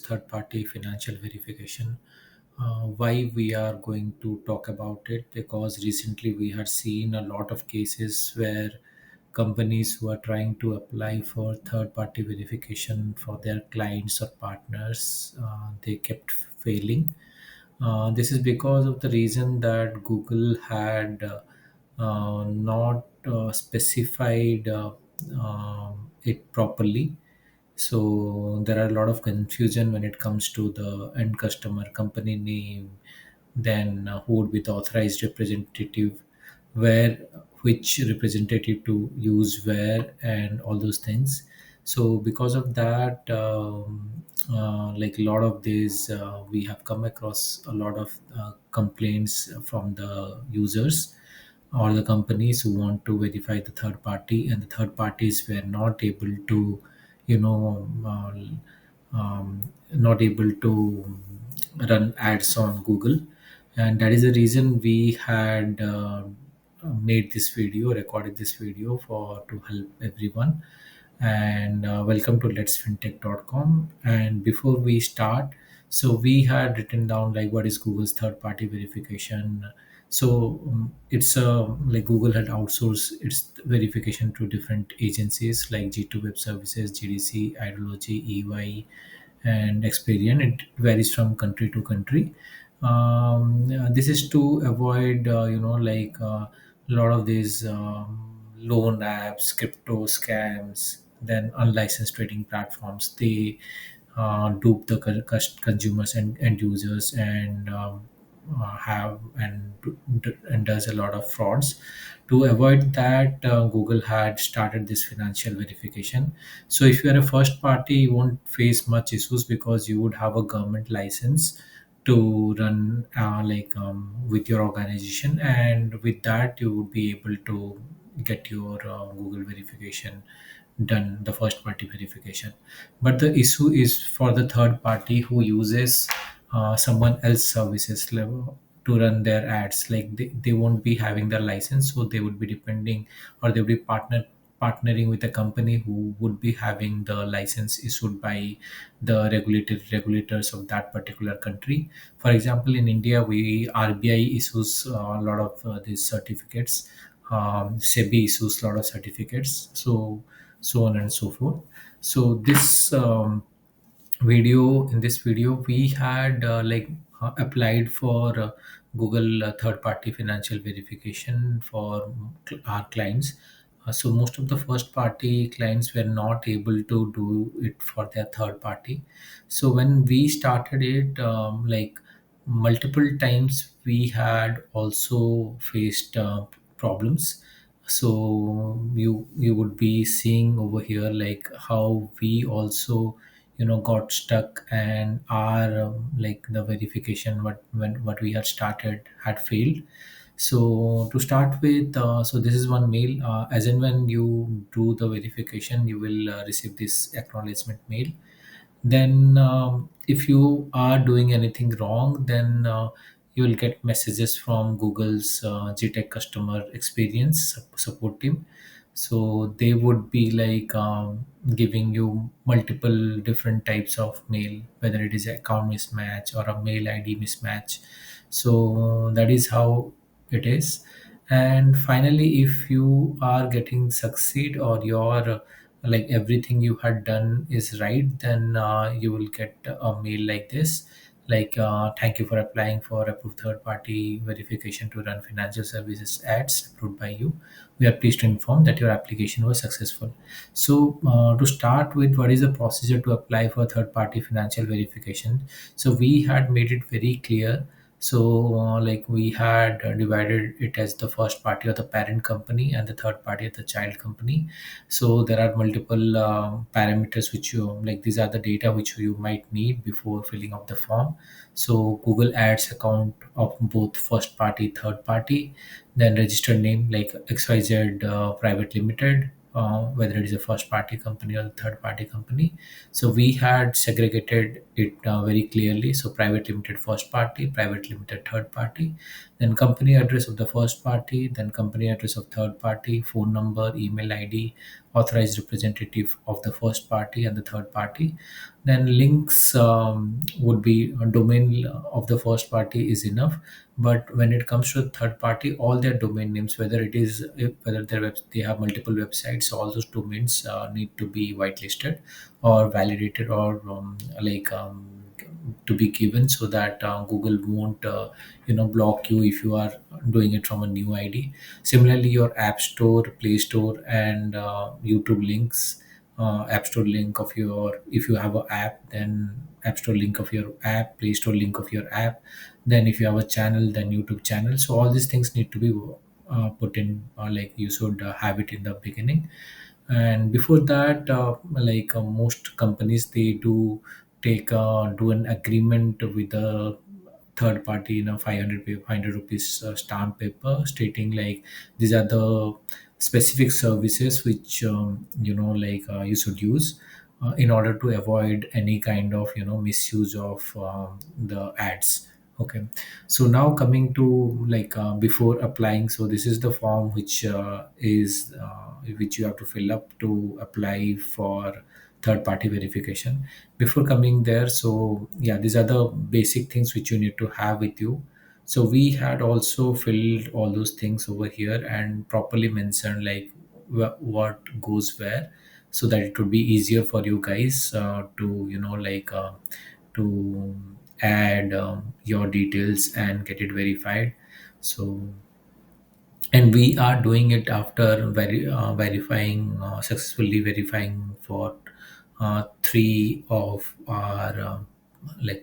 third party financial verification. Why we are going to talk about it? Because recently we had seen a lot of cases where companies who are trying to apply for third party verification for their clients or partners, they kept failing. This is because of the reason that Google had not specified it properly. So there are a lot of confusion when it comes to the end customer company name, then who would be the authorized representative, where which representative to use where, and all those things. So because of that, like a lot of these, we have come across a lot of complaints from the users or the companies who want to verify the third party, and the third parties were not able to, you know, not able to run ads on Google. And that is the reason we had made this video, recorded this video for to help everyone. And welcome to letsfintech.com. And before we start, so we had written down like what is Google's third party verification. So it's like Google had outsourced its verification to different agencies like G2 Web Services, GDC, Ideology, EY, and Experian. It varies from country to country. This is to avoid, a lot of these loan apps, crypto scams, then unlicensed trading platforms. They dupe the consumers and end users, and have and does a lot of frauds. To avoid that, Google had started this financial verification. So if you are a first party, you won't face much issues because you would have a government license to run with your organization, and with that you would be able to get your Google verification done, the first party verification. But the issue is for the third party who uses someone else services level to run their ads. Like they won't be having their license, so they would be depending, or they would be partnering with a company who would be having the license issued by the regulators of that particular country. For example, in India, we RBI issues a lot of these certificates. SEBI issues a lot of certificates. So on and so forth. So this video in this video we had applied for Google third party financial verification for our clients. So most of the first party clients were not able to do it for their third party. So when we started it, multiple times we had also faced problems. So you would be seeing over here like how we also got stuck, and our like the verification what we had started had failed. So to start with, so this is one mail. As in when you do the verification, you will receive this acknowledgement mail. Then if you are doing anything wrong, then you will get messages from Google's GTech customer experience support team. So they would be like giving you multiple different types of mail, whether it is account mismatch or a mail ID mismatch. So that is how it is. And finally, if you are getting succeed, or your like everything you had done is right, then you will get a mail like this, like thank you for applying for approved third party verification to run financial services ads approved by you. We are pleased to inform that your application was successful. So to start with, what is the procedure to apply for third party financial verification? So we had made it very clear. So like we had divided it as the first party or the parent company, and the third party or the child company. So there are multiple parameters which you like, these are the data which you might need before filling up the form. So Google Ads account of both first party, third party, then registered name like XYZ private limited, whether it is a first party company or a third party company. So we had segregated it very clearly. So private limited first party, private limited third party. then company address of the first party, then company address of third party, phone number, email ID, authorized representative of the first party and the third party. Then links would be a domain of the first party is enough, but when it comes to the third party, all their domain names, whether it is whether they have multiple websites, all those domains need to be whitelisted or validated or to be given, so that Google won't block you if you are doing it from a new ID. Similarly, your App Store, Play Store, and YouTube links, App Store link of your, if you have an app, then App Store link of your app, Play Store link of your app, then if you have a channel, then YouTube channel. So all these things need to be put in, like you should have it in the beginning. And before that, most companies, they do an agreement with a third party in a 500 rupees stamp paper, stating like these are the specific services which you should use in order to avoid any kind of misuse of the ads. Okay, so now coming to before applying, so this is the form which you have to fill up to apply for third party verification. Before coming there, so yeah, these are the basic things which you need to have with you. So we had also filled all those things over here and properly mentioned like what goes where, so that it would be easier for you guys to to add your details and get it verified. So, and we are doing it after verifying successfully verifying for three of our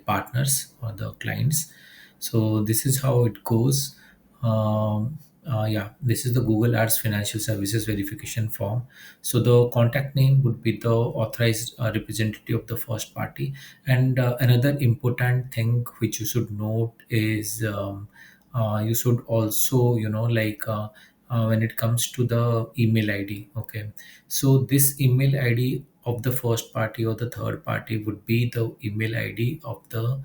partners or the clients. So this is how it goes. Yeah, this is the Google Ads Financial Services verification form. So the contact name would be the authorized representative of the first party. And another important thing which you should note is you should also when it comes to the email ID. Okay, so this email ID of the first party or the third party would be the email ID of the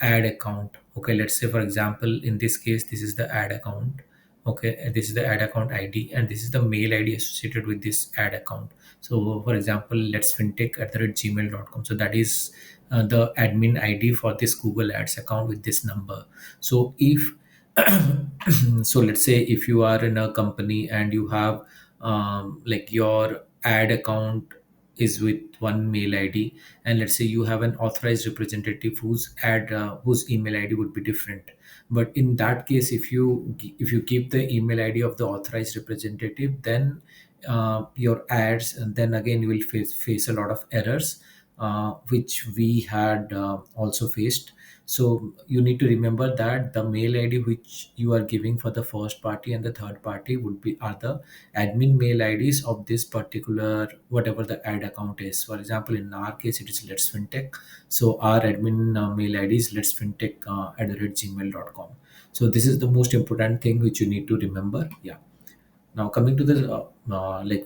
ad account. Okay, let's say for example, in this case, this is the ad account. Okay, and this is the ad account ID, and this is the mail ID associated with this ad account. So for example, letsfintech at the gmail.com. So that is the admin ID for this Google Ads account with this number. So if so let's say if you are in a company and you have your ad account is with one mail ID, and let's say you have an authorized representative whose email ID would be different. But in that case, if you keep the email ID of the authorized representative, then your ads, and then again you will face a lot of errors, which we had also faced. So you need to remember that the mail ID which you are giving for the first party and the third party would be are the admin mail IDs of this particular whatever the ad account is. For example, in our case, it is Let's Fintech. So our admin mail ID is letsfintech @gmail.com. So this is the most important thing which you need to remember. Yeah. Now coming to the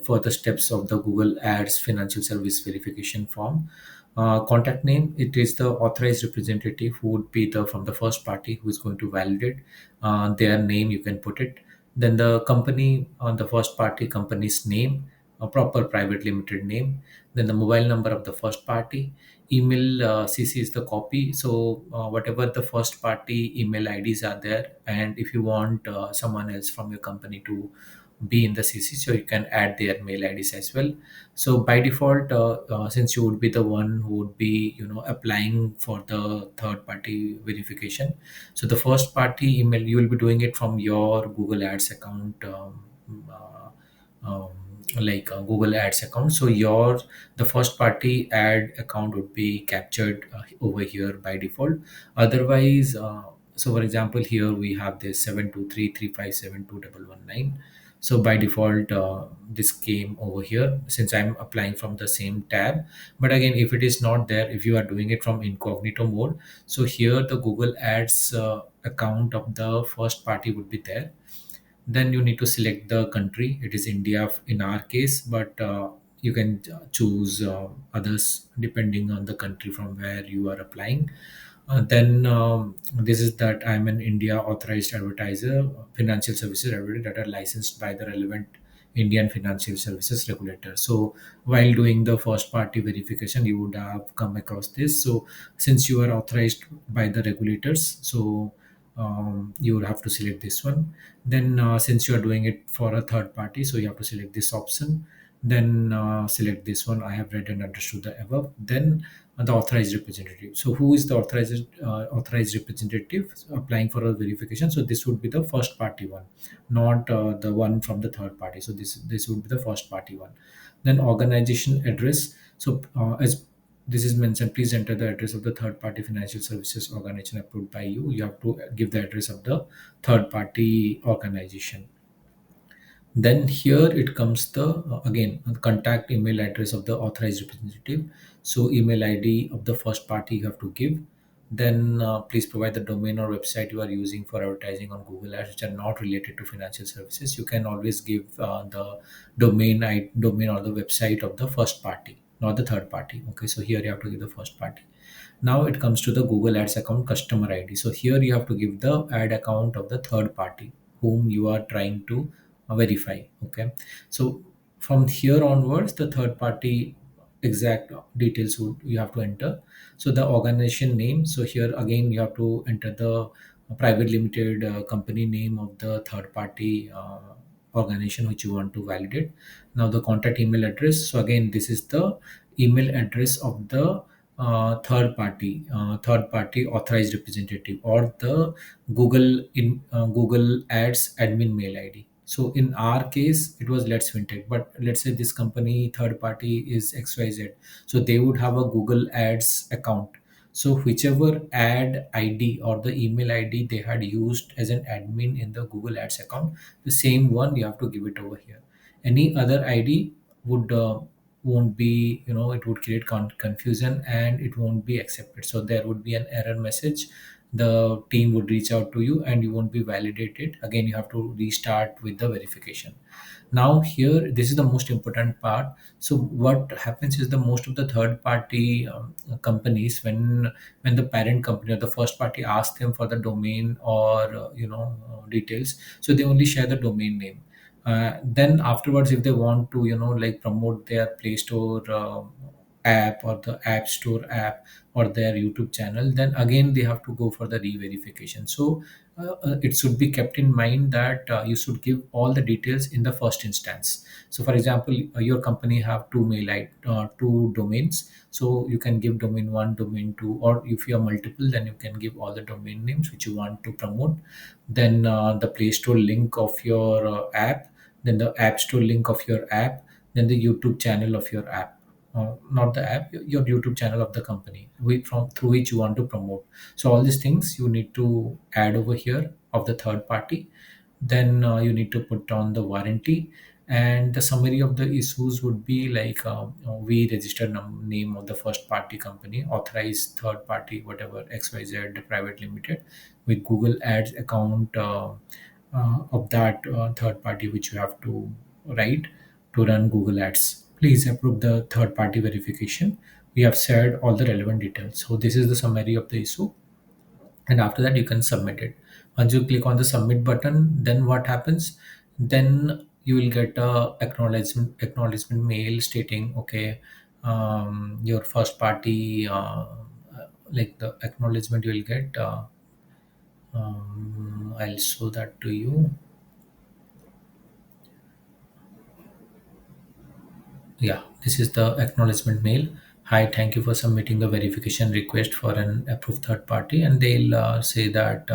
further steps of the Google Ads financial service verification form. Contact name, it is the authorized representative who would be the from the first party who is going to validate their name. You can put it. Then the company on the first party company's name, a proper private limited name. Then the mobile number of the first party. Email CC is the copy. So whatever the first party email IDs are there, and if you want someone else from your company to be in the CC, so you can add their mail IDs as well. So by default, since you would be the one who would be applying for the third party verification, so the first party email you will be doing it from your Google Ads account. Um, Google Ads account. So your the first party ad account would be captured over here by default. Otherwise, so for example, here we have this 72335721119. So by default, this came over here since I'm applying from the same tab. But again, if it is not there, if you are doing it from incognito mode, so here the Google Ads account of the first party would be there. Then you need to select the country. It is India in our case, but you can choose others depending on the country from where you are applying. Then this is that I'm an India authorized advertiser, financial services advertiser that are licensed by the relevant Indian financial services regulator. So while doing the first party verification, you would have come across this. So since you are authorized by the regulators, so you would have to select this one. Then since you are doing it for a third party, so you have to select this option. Then select this one. I have read and understood the above. Then the authorized representative. So who is the authorized representative applying for a verification? So this would be the first party one, not the one from the third party. So this would be the first party one. Then organization address. So as this is mentioned, please enter the address of the third party financial services organization approved by you. You have to give the address of the third party organization. Then here it comes the again contact email address of the authorized representative. So email ID of the first party you have to give. Then please provide the domain or website you are using for advertising on Google Ads, which are not related to financial services. You can always give the domain or the website of the first party, not the third party. Okay, so here you have to give the first party. Now it comes to the Google Ads account customer ID. So here you have to give the ad account of the third party whom you are trying to verify. Okay, so from here onwards, the third party exact details would you have to enter. So the organization name. So here again you have to enter the private limited company name of the third party organization which you want to validate. Now the contact email address. So again, this is the email address of the third party authorized representative, or the Google Ads admin mail ID. So in our case, it was Let's Fintech, but let's say this company third party is XYZ, so they would have a Google Ads account. So whichever ad ID or the email ID they had used as an admin in the Google Ads account, the same one you have to give it over here. Any other ID would won't be, it would create confusion and it won't be accepted. So there would be an error message. The team would reach out to you and you won't be validated. Again, you have to restart with the verification. Now here, this is the most important part. So what happens is the most of the third party companies, when the parent company or the first party asks them for the domain or details, so they only share the domain name. Then afterwards, if they want to like promote their Play Store app or the App Store app or their YouTube channel, then again they have to go for the re-verification. So it should be kept in mind that you should give all the details in the first instance. So for example, your company have two domains, so you can give domain 1, domain 2, or if you are multiple, then you can give all the domain names which you want to promote. Then the Play Store link of your app, then the App Store link of your app, then the YouTube channel of your app. Not the app, your YouTube channel of the company from through which you want to promote. So all these things you need to add over here of the third party. Then you need to put on the warranty, and the summary of the issues would be like we register name of the first party company, authorized third party, whatever XYZ private limited, with Google Ads account of that third party which you have to write to run Google Ads. Please approve the third party verification. We have shared all the relevant details. So this is the summary of the issue, and after that you can submit it. Once you click on the submit button, then what happens? Then you will get a acknowledgement mail stating, okay, your first party like the acknowledgement you will get. I'll show that to you. Yeah, this is the acknowledgement mail. Hi, thank you for submitting the verification request for an approved third party, and they'll say that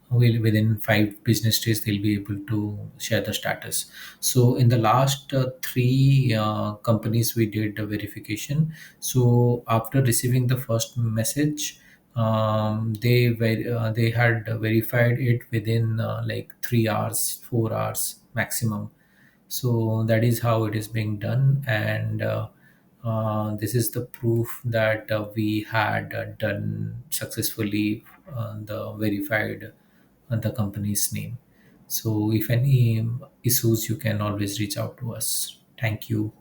within 5 business days they'll be able to share the status. So in the last three companies we did the verification. So after receiving the first message, they had verified it within like 3 hours, 4 hours maximum. So that is how it is being done, and this is the proof that we had done successfully the verified the company's name. So if any issues, you can always reach out to us. Thank you.